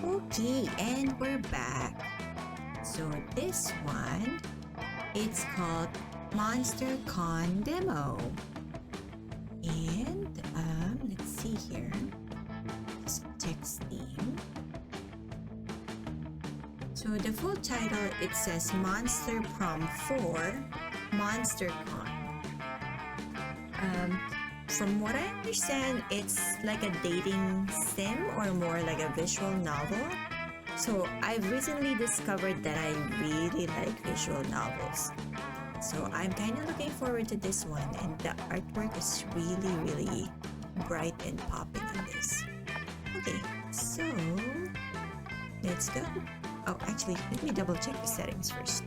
Okay, and we're back. So this one, it's called Monster Con Demo. And let's see here. This text theme. So the full title, it says Monster Prom 4 Monster Con. From what I understand, it's like a dating sim or more like a visual novel. So I've recently discovered that I really like visual novels. So I'm kind of looking forward to this one, and the artwork is really bright and popping in this. Okay, so let's go. Oh, actually, let me double check the settings first.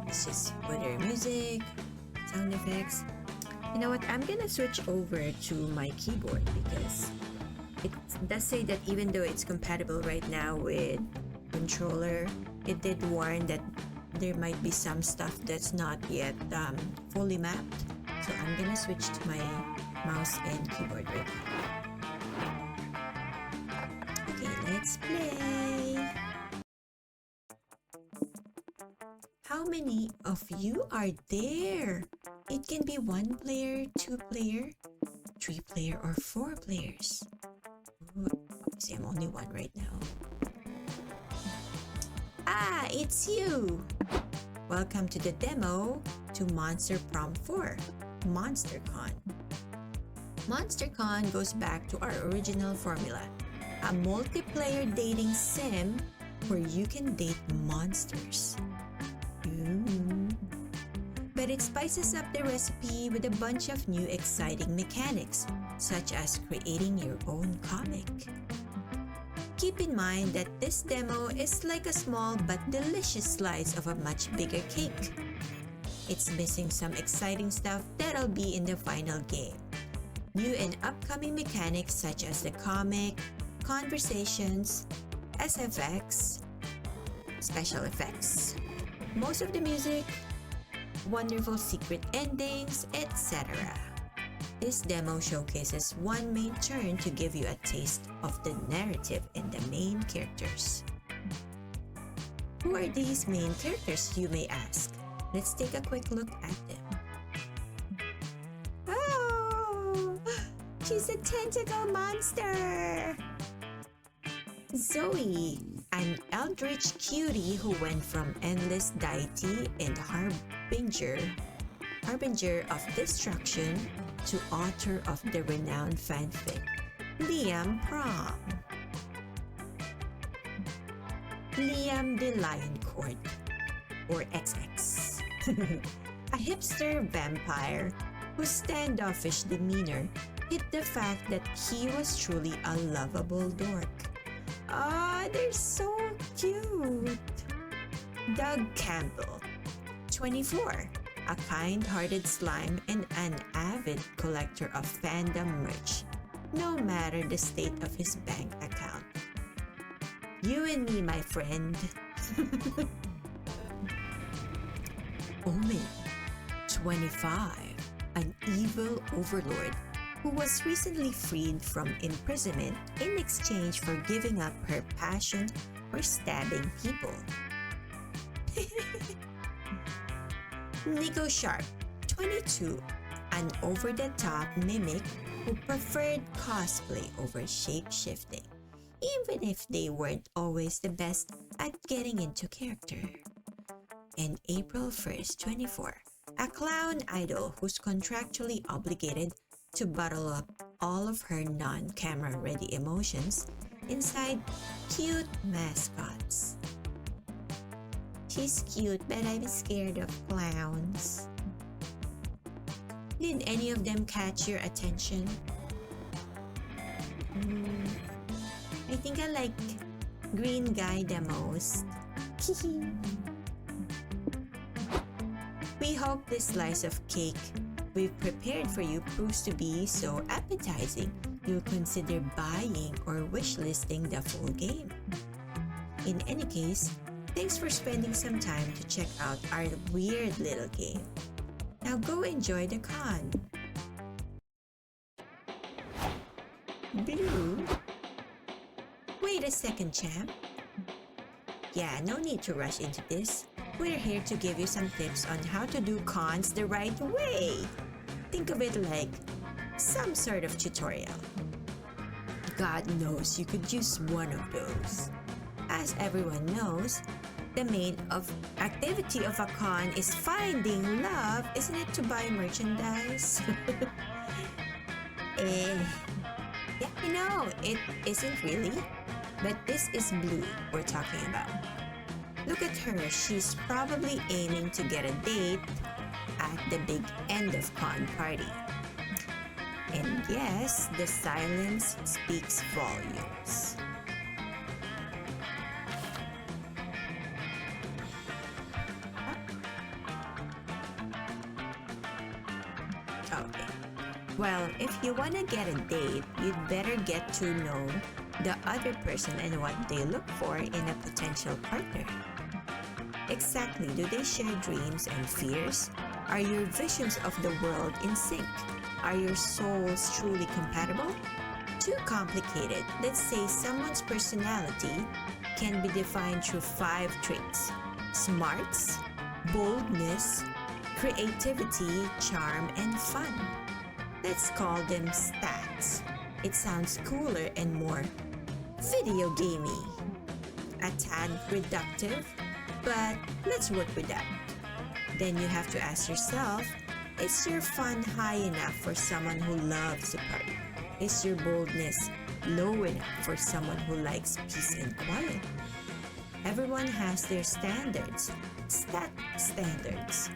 Let's just put our music, sound effects. You know what? I'm gonna switch over to my keyboard because it does say that even though it's compatible right now with controller, it did warn that there might be some stuff that's not yet fully mapped. So I'm gonna switch to my mouse and keyboard right now. Okay, let's play. How many of you are there? It can be 1 player, 2 player, 3 player, or 4 players. See, I'm only 1 right now. Ah, it's you! Welcome to the demo to Monster Prom 4, MonsterCon. MonsterCon goes back to our original formula, a multiplayer dating sim where you can date monsters. But it spices up the recipe with a bunch of new exciting mechanics, such as creating your own comic. Keep in mind that this demo is like a small but delicious slice of a much bigger cake. It's missing some exciting stuff that'll be in the final game. New and upcoming mechanics such as the comic, conversations, SFX, special effects, most of the music, wonderful secret endings, etc. This demo showcases one main turn to give you a taste of the narrative and the main characters. Who are these main characters, you may ask? Let's take a quick look at them. Oh, she's a tentacle monster! Zoe, an eldritch cutie who went from endless deity and harbinger of destruction to author of the renowned fanfic, Liam Prom. Liam the Lion Court, or XX. A hipster vampire whose standoffish demeanor hid the fact that he was truly a lovable dork. Ah, they're so cute! Doug Campbell, 24, a kind-hearted slime and an avid collector of fandom merch, no matter the state of his bank account. You and me, my friend. Omen, 25, an evil overlord who was recently freed from imprisonment in exchange for giving up her passion for stabbing people. Nico Sharp, 22, an over-the-top mimic who preferred cosplay over shape-shifting, even if they weren't always the best at getting into character. And April 1st, 24, a clown idol who's contractually obligated to bottle up all of her non-camera ready emotions inside cute mascots. She's cute, but I'm scared of clowns. Did any of them catch your attention? I think I like Green Guy the most. We hope this slice of cake we've prepared for you proves to be so appetizing you'll consider buying or wishlisting the full game. In any case, thanks for spending some time to check out our weird little game. Now go enjoy the con. blue. Wait a second, champ. Yeah, no need to rush into this. We're here to give you some tips on how to do cons the right way. Think of it like some sort of tutorial. God knows you could use one of those. As everyone knows, the main activity of a con is finding love, isn't it, to buy merchandise? Yeah, I know, it isn't really. But this is Blue we're talking about. Look at her, she's probably aiming to get a date at the big end of con party. And yes, the silence speaks volumes. Okay. Well, if you want to get a date, you'd better get to know the other person and what they look for in a potential partner. Exactly, do they share dreams and fears? Are your visions of the world in sync? Are your souls truly compatible? Too complicated. Let's say someone's personality can be defined through 5 traits: smarts, boldness, creativity, charm, and fun. Let's call them stats. It sounds cooler and more video gamey. A tad reductive, but let's work with that. Then you have to ask yourself, is your fun high enough for someone who loves to party? Is your boldness low enough for someone who likes peace and quiet? Everyone has their standards, stat standards.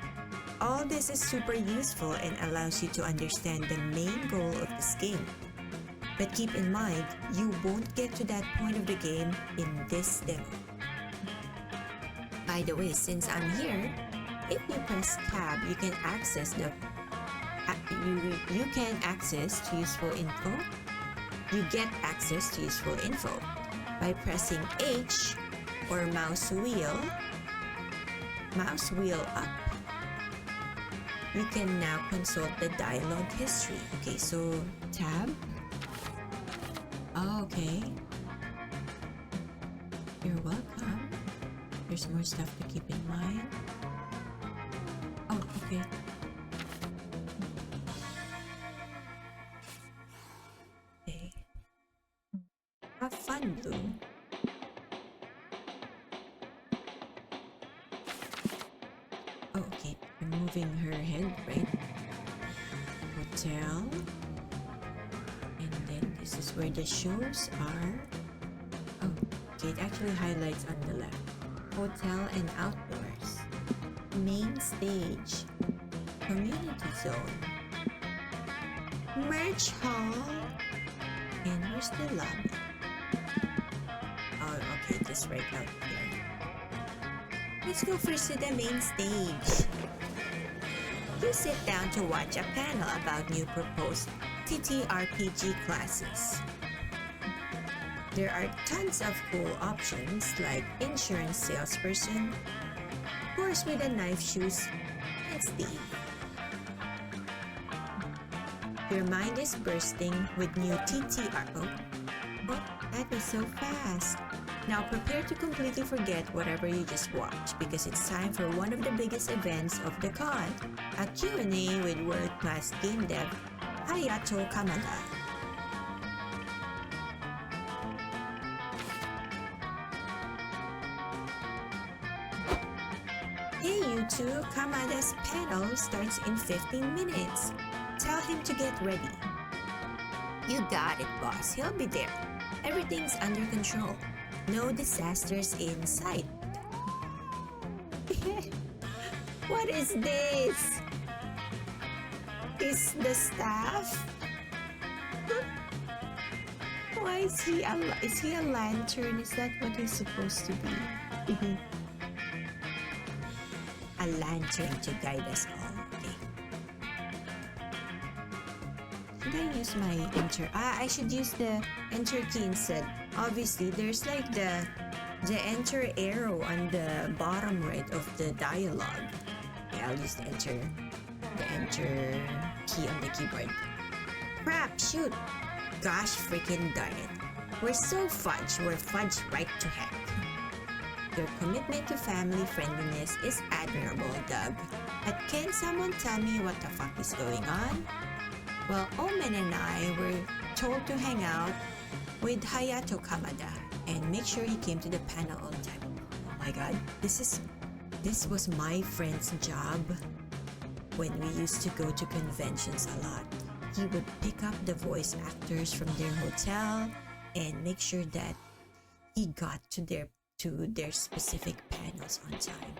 All this is super useful and allows you to understand the main goal of this game. But keep in mind, you won't get to that point of the game in this demo. By the way, since I'm here, if you press tab, you can access you can access to useful info. You get access to useful info by pressing H or mouse wheel up. You can now consult the dialogue history. Okay, so tab. Oh, okay. You're welcome. There's more stuff to keep in mind. Oh, okay. Okay. Have fun, Blue. Oh, okay. I'm moving her head, right? Hotel. And then this is where the shows are. Oh, okay. It actually highlights on the left. Hotel and outdoors. Main stage. Community zone. Merch hall. And where's the lobby? Oh, okay. Just right out here. Let's go first to the main stage. You sit down to watch a panel about new proposed TTRPG classes. There are tons of cool options like insurance salesperson, horse with a knife, shoes, and Steve. Your mind is bursting with new TTR. Oh, that was so fast. Now prepare to completely forget whatever you just watched because it's time for one of the biggest events of the con, a Q&A with world-class game dev Hayato Kamada. Hey you two, Kamada's panel starts in 15 minutes. Tell him to get ready. You got it, boss. He'll be there. Everything's under control. No disasters in sight. What is this? Is the staff? Why is he a lantern? Is that what he's supposed to be? A lantern to guide us all. Okay. Should I use my enter? I should use the enter key instead. Obviously, there's like the enter arrow on the bottom right of the dialogue. Okay, I'll use the enter key on the keyboard. Crap! Shoot! Gosh freaking darn it. We're so fudge, we're fudge right to heck. Your commitment to family friendliness is admirable, Doug. But can someone tell me what the fuck is going on? Well, Omen and I were told to hang out with Hayato Kamada and make sure he came to the panel on time. Oh my god, this was my friend's job when we used to go to conventions a lot. He would pick up the voice actors from their hotel and make sure that he got to their specific panels on time.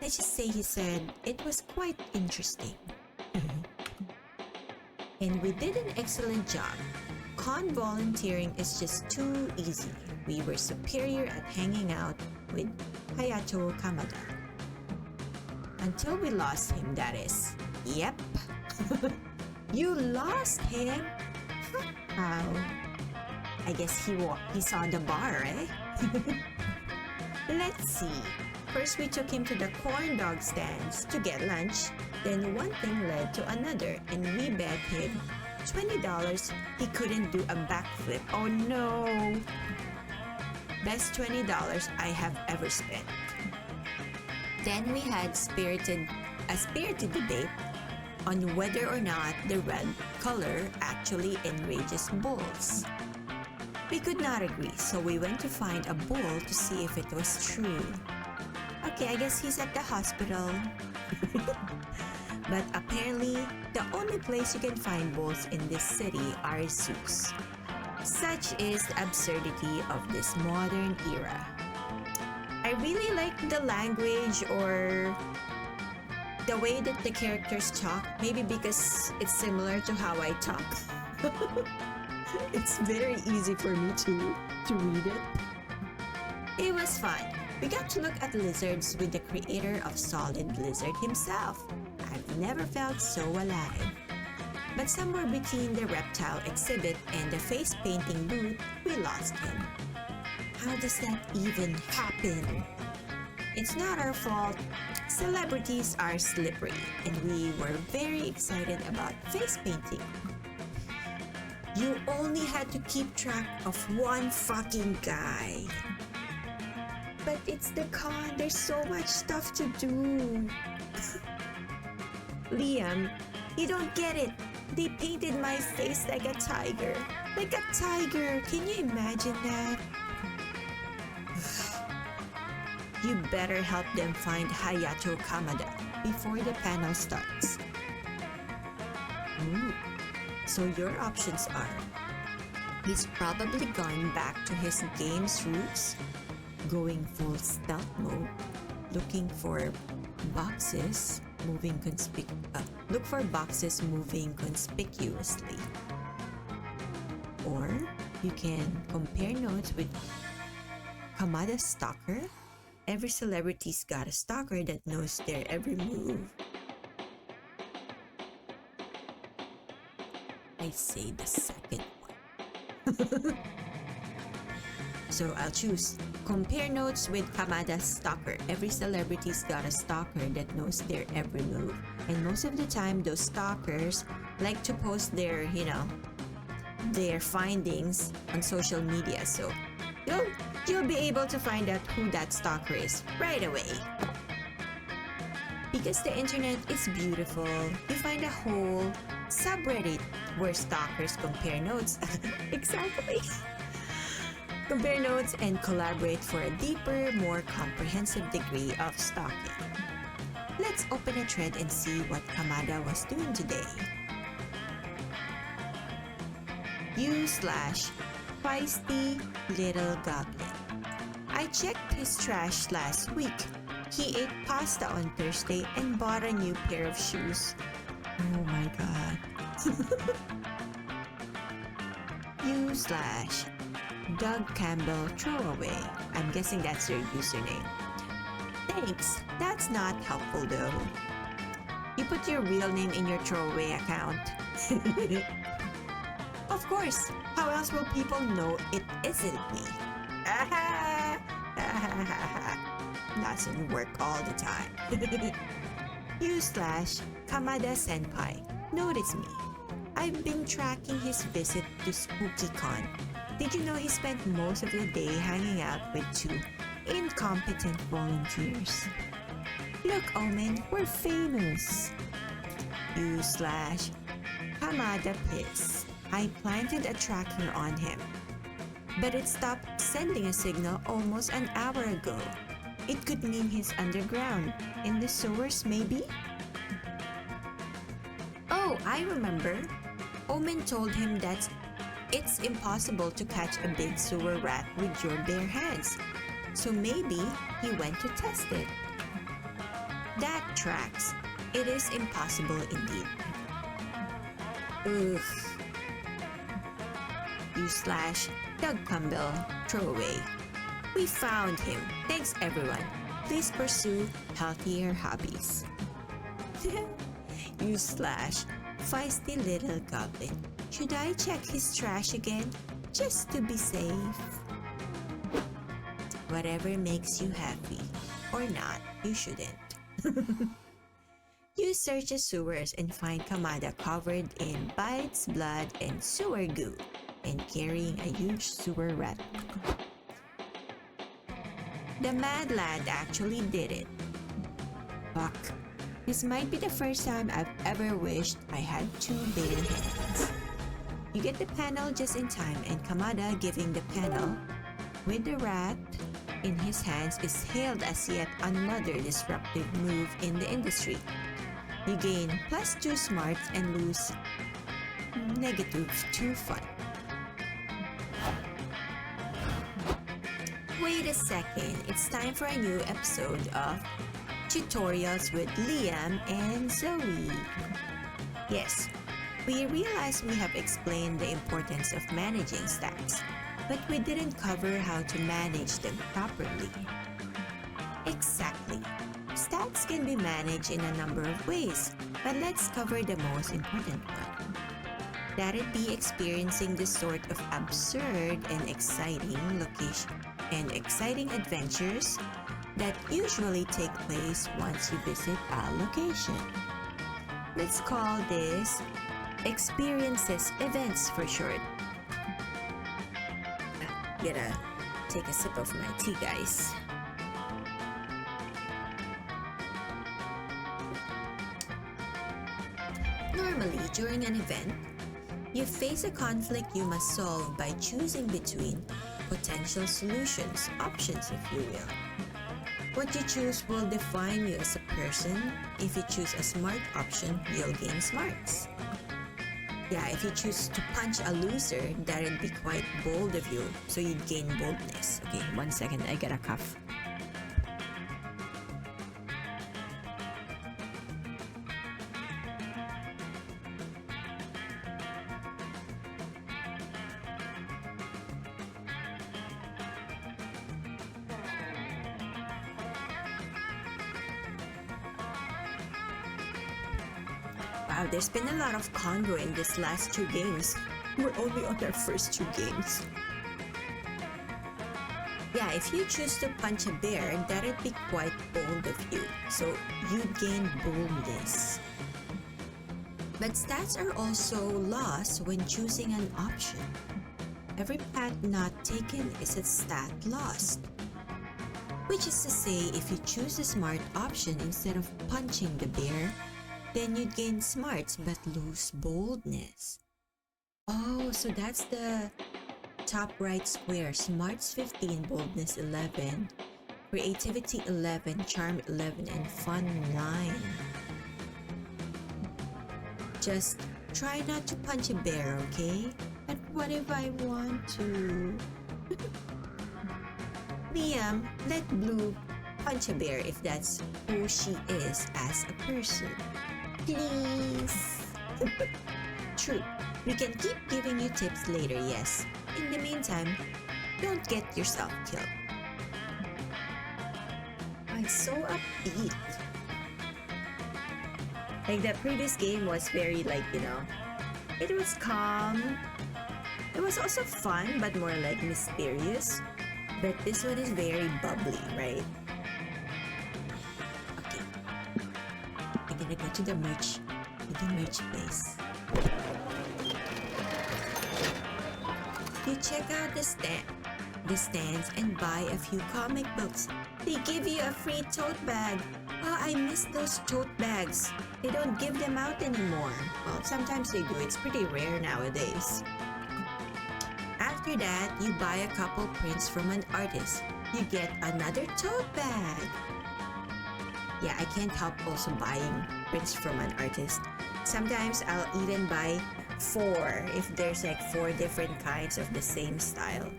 Let's just say he said it was quite interesting. And we did an excellent job. Con volunteering is just too easy. We were superior at hanging out with Hayato Kamada. Until we lost him, that is. Yep. You lost him? How? I guess he saw the bar, eh? Let's see. First we took him to the corn dog stands to get lunch. Then one thing led to another and we bet him $20 he couldn't do a backflip. Oh no! Best $20 I have ever spent. Then we had a spirited debate on whether or not the red color actually enrages bulls. We could not agree, so we went to find a bull to see if it was true. Okay, I guess he's at the hospital. But apparently, the only place you can find bulls in this city are zoos. Such is the absurdity of this modern era. I really like the language or the way that the characters talk, maybe because it's similar to how I talk. It's very easy for me to read it. It was fun. We got to look at lizards with the creator of Solid Lizard himself. I've never felt so alive. But somewhere between the reptile exhibit and the face painting booth, we lost him. How does that even happen? It's not our fault. Celebrities are slippery, and we were very excited about face painting. You only had to keep track of one fucking guy. But it's the con, there's so much stuff to do. Liam, you don't get it. They painted my face like a tiger. Like a tiger, can you imagine that? You better help them find Hayato Kamada before the panel starts. Ooh. So your options are, he's probably gone back to his game's roots, going full stealth mode, looking for boxes moving conspicuously. Or you can compare notes with Kamada's stalker. Every celebrity's got a stalker that knows their every move. I say the second one. So I'll choose. Compare notes with Kamada's stalker. Every celebrity's got a stalker that knows their every move. And most of the time, those stalkers like to post their findings on social media. So you'll be able to find out who that stalker is right away. Because the internet is beautiful, you find a whole subreddit where stalkers compare notes. Exactly. Compare notes and collaborate for a deeper, more comprehensive degree of stalking. Let's open a thread and see what Kamada was doing today. U/feisty little goblin. I checked his trash last week. He ate pasta on Thursday and bought a new pair of shoes. Oh my god. U/Doug Campbell Throwaway. I'm guessing that's your username. Thanks. That's not helpful though. You put your real name in your throwaway account. Of course. How else will people know it isn't me? Doesn't work all the time. U/Kamada Senpai. Notice me. I've been tracking his visit to SpookyCon. Did you know he spent most of the day hanging out with two incompetent volunteers? Look, Omen, we're famous. You slash Hamada piss. I planted a tracker on him, but it stopped sending a signal almost an hour ago. It could mean he's underground, in the sewers maybe? Oh, I remember. Omen told him that it's impossible to catch a big sewer rat with your bare hands, so maybe he went to test it. That tracks. It is impossible indeed. Ugh. You slash Doug Campbell, throwaway. We found him. Thanks everyone. Please pursue healthier hobbies. You slash feisty little goblin. Should I check his trash again? Just to be safe. Whatever makes you happy. Or not, you shouldn't. You search the sewers and find Kamada covered in bites, blood, and sewer goo, and carrying a huge sewer rat. The mad lad actually did it. Fuck. This might be the first time I've ever wished I had two bare hands. You get the panel just in time, and Kamada giving the panel with the rat in his hands is hailed as yet another disruptive move in the industry. You gain +2 smarts and lose -2 fun. Wait a second, it's time for a new episode of Tutorials with Liam and Zoe. Yes, we realize we have explained the importance of managing stats, but we didn't cover how to manage them properly. Exactly. Stats can be managed in a number of ways, but let's cover the most important one. That'd be experiencing the sort of absurd and exciting adventures that usually take place once you visit a location. Let's call this experiences events for short. Gotta take a sip of my tea, guys. Normally, during an event, you face a conflict you must solve by choosing between potential solutions, options if you will. What you choose will define you as a person. If you choose a smart option, you'll gain smarts. Yeah, if you choose to punch a loser, that'd be quite bold of you, so you'd gain boldness. Okay, 1 second, I got a cough. Wow, there's been a lot of convo in these last 2 games. We're only on our first 2 games. Yeah, if you choose to punch a bear, that'd be quite bold of you, so you'd gain boldness. But stats are also lost when choosing an option. Every path not taken is a stat lost. Which is to say, if you choose the smart option instead of punching the bear, then you'd gain smarts but lose boldness. Oh, so that's the top right square. Smarts 15, boldness 11, creativity 11, charm 11, and fun 9. Just try not to punch a bear, okay? But what if I want to? Liam, let Blue punch a bear if that's who she is as a person. Please. True. We can keep giving you tips later, yes. In the meantime, don't get yourself killed. I'm so upbeat. Like the previous game was very it was calm. It was also fun, but more like mysterious. But this one is very bubbly, right? Okay. I'm gonna go to the merch place. You check out the stands and buy a few comic books. They give you a free tote bag. Oh, I miss those tote bags. They don't give them out anymore. Well, sometimes they do. It's pretty rare nowadays. After that, you buy a couple prints from an artist. You get another tote bag. Yeah, I can't help also buying prints from an artist. Sometimes I'll even buy 4 if there's like 4 different kinds of the same style.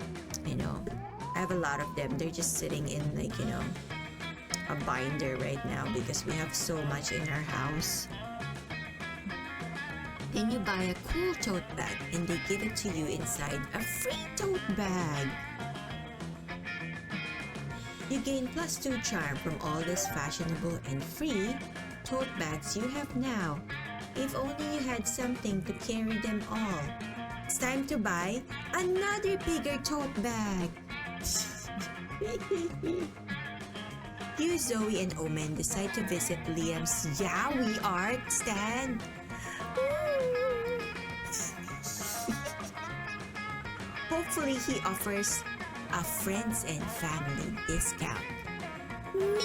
You know, I have a lot of them. They're just sitting in like, you know, a binder right now because we have so much in our house. Then you buy a cool tote bag and they give it to you inside a free tote bag. You gain +2 charm from all these fashionable and free tote bags you have now. If only you had something to carry them all. It's time to buy another bigger tote bag. You, Zoe, and Omen decide to visit Liam's Yowie art stand. Hopefully, he offers a friends and family discount. Me!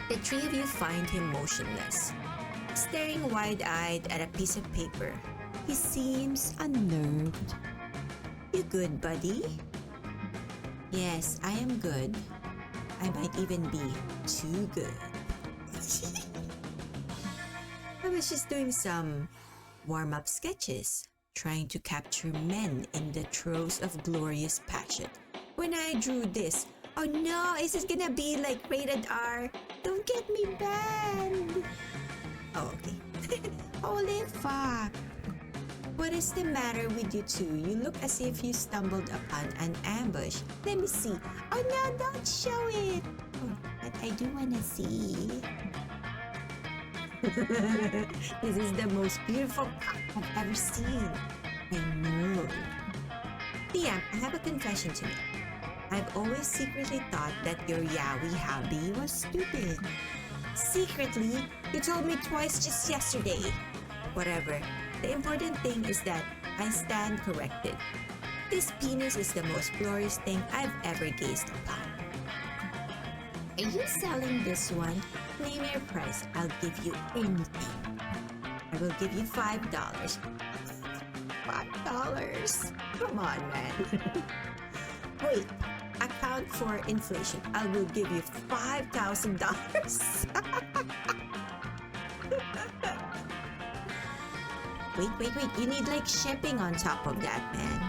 The 3 of you find him motionless, staring wide-eyed at a piece of paper. He seems unnerved. You good, buddy? Yes, I am good. I might even be too good. I was just doing some warm-up sketches, trying to capture men in the throes of glorious passion. When I drew this, oh no, is it gonna be like rated R? Don't get me banned! Oh, okay. Holy fuck! What is the matter with you two? You look as if you stumbled upon an ambush. Let me see. Oh no, don't show it! Oh, but I do wanna see. This is the most beautiful cock I've ever seen. I know. Liam, I have a confession to make. I've always secretly thought that your Yowie hobby was stupid. Secretly? You told me twice just yesterday. Whatever. The important thing is that I stand corrected. This penis is the most glorious thing I've ever gazed upon. Are you selling this one? Name your price. I'll give you anything. I will give you $5. $5? Come on, man. Wait. Account for inflation. I will give you $5,000. Wait. You need like shipping on top of that, man.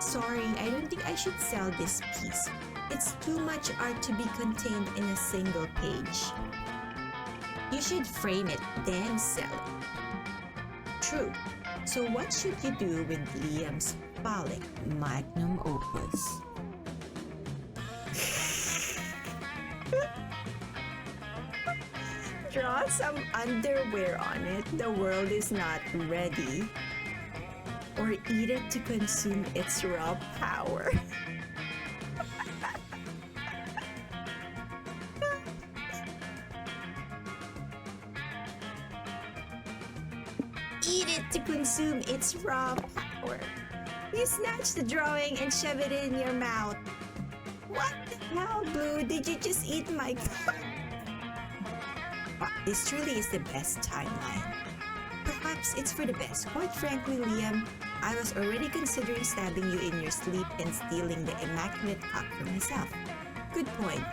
Sorry, I don't think I should sell this piece. It's too much art to be contained in a single page. You should frame it, then sell it. True. So what should you do with Liam's phallic magnum opus? Draw some underwear on it. The world is not ready. Or eat it to consume its raw power. Eat it to consume its raw power. You snatch the drawing and shove it in your mouth. What the hell, Blue? Did you just eat my cock? Wow, this truly is the best timeline. Perhaps it's for the best. Quite frankly, Liam, I was already considering stabbing you in your sleep and stealing the immaculate cock for myself. Good point.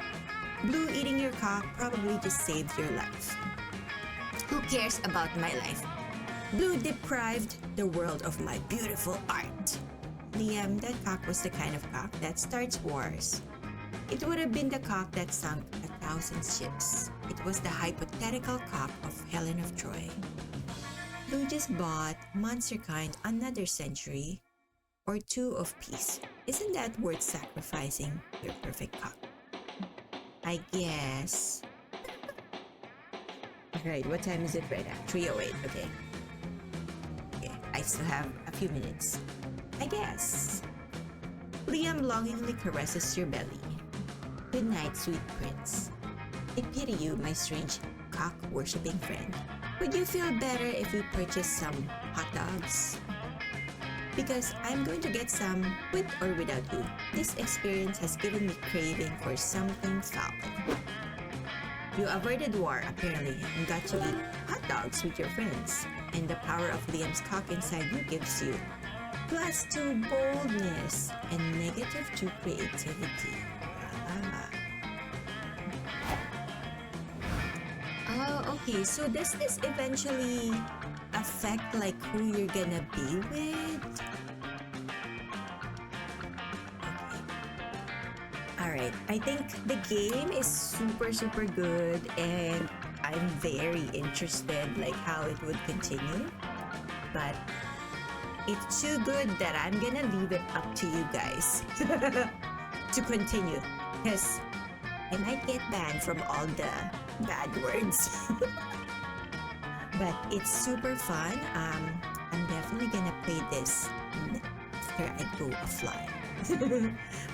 Blue eating your cock probably just saved your life. Who cares about my life? Blue deprived the world of my beautiful art. Liam, that cock was the kind of cock that starts wars. It would have been the cock that sunk 1,000 ships. It was the hypothetical cock of Helen of Troy. Blue just bought Monsterkind another century or 2 of peace. Isn't that worth sacrificing your perfect cock? I guess. Alright, what time is it right now? 3:08, okay. I still have a few minutes. I guess. Liam longingly caresses your belly. Good night, sweet prince. I pity you, my strange cock-worshipping friend. Would you feel better if we purchased some hot dogs? Because I'm going to get some with or without you. This experience has given me craving for something foul. You avoided war, apparently, and got to eat hot dogs with your friends. And the power of Liam's cock inside you gives you +2 boldness and -2 creativity. Ah. Oh, okay. So does this eventually affect like who you're gonna be with? Okay. Alright. I think the game is super good and I'm very interested like how it would continue. But it's too good that I'm gonna leave it up to you guys to continue. Because I might get banned from all the bad words. But it's super fun. I'm definitely gonna play this after I go offline.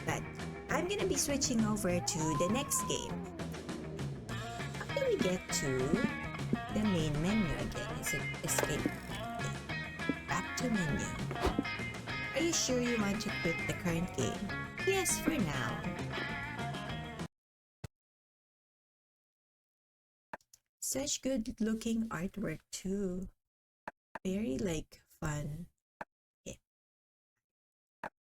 But I'm gonna be switching over to the next game. How do we get to the main menu again? Is it escape? Okay. Back to menu. Are you sure you want to quit the current game? Yes, for now. Such good looking artwork too. Very like fun.